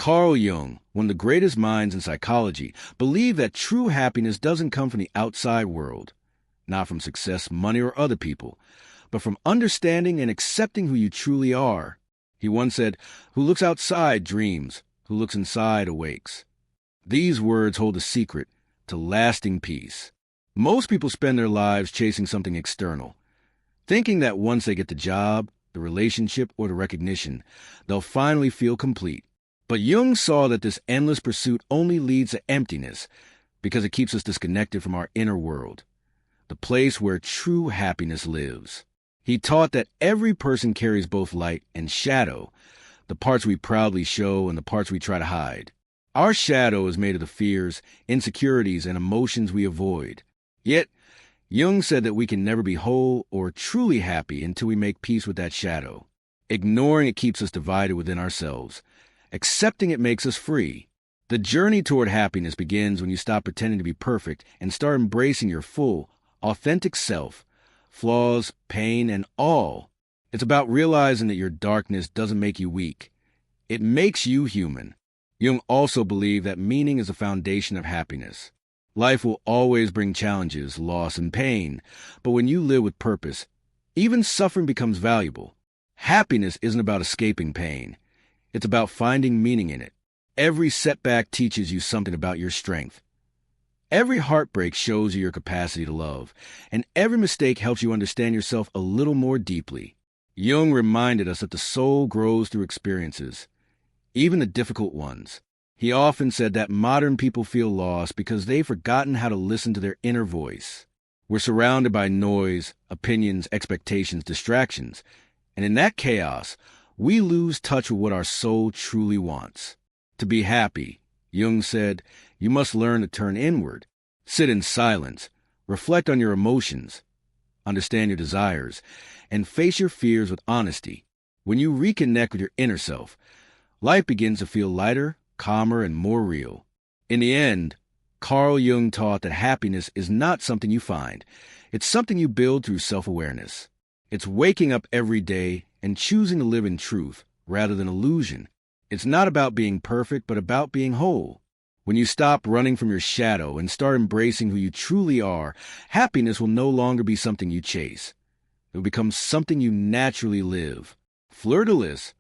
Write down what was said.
Carl Jung, one of the greatest minds in psychology, believed that true happiness doesn't come from the outside world, not from success, money, or other people, but from understanding and accepting who you truly are. He once said, "Who looks outside dreams, who looks inside awakes." These words hold a secret to lasting peace. Most people spend their lives chasing something external, thinking that once they get the job, the relationship, or the recognition, they'll finally feel complete. But Jung saw that this endless pursuit only leads to emptiness because it keeps us disconnected from our inner world, the place where true happiness lives. He taught that every person carries both light and shadow, the parts we proudly show and the parts we try to hide. Our shadow is made of the fears, insecurities, and emotions we avoid. Yet, Jung said that we can never be whole or truly happy until we make peace with that shadow. Ignoring it keeps us divided within ourselves. Accepting it makes us free. The journey toward happiness begins when you stop pretending to be perfect and start embracing your full, authentic self, flaws, pain, and all. It's about realizing that your darkness doesn't make you weak. It makes you human. Jung also believed that meaning is the foundation of happiness. Life will always bring challenges, loss, and pain, but when you live with purpose, even suffering becomes valuable. Happiness isn't about escaping pain. It's about finding meaning in it. Every setback teaches you something about your strength. Every heartbreak shows you your capacity to love, and every mistake helps you understand yourself a little more deeply. Jung reminded us that the soul grows through experiences, even the difficult ones. He often said that modern people feel lost because they've forgotten how to listen to their inner voice. We're surrounded by noise, opinions, expectations, distractions, and in that chaos, we lose touch with what our soul truly wants. To be happy, Jung said, you must learn to turn inward, sit in silence, reflect on your emotions, understand your desires, and face your fears with honesty. When you reconnect with your inner self, life begins to feel lighter, calmer, and more real. In the end, Carl Jung taught that happiness is not something you find. It's something you build through self-awareness. It's waking up every day and choosing to live in truth rather than illusion. It's not about being perfect, but about being whole. When you stop running from your shadow and start embracing who you truly are, happiness will no longer be something you chase. It will become something you naturally live. Fleur-de-lis,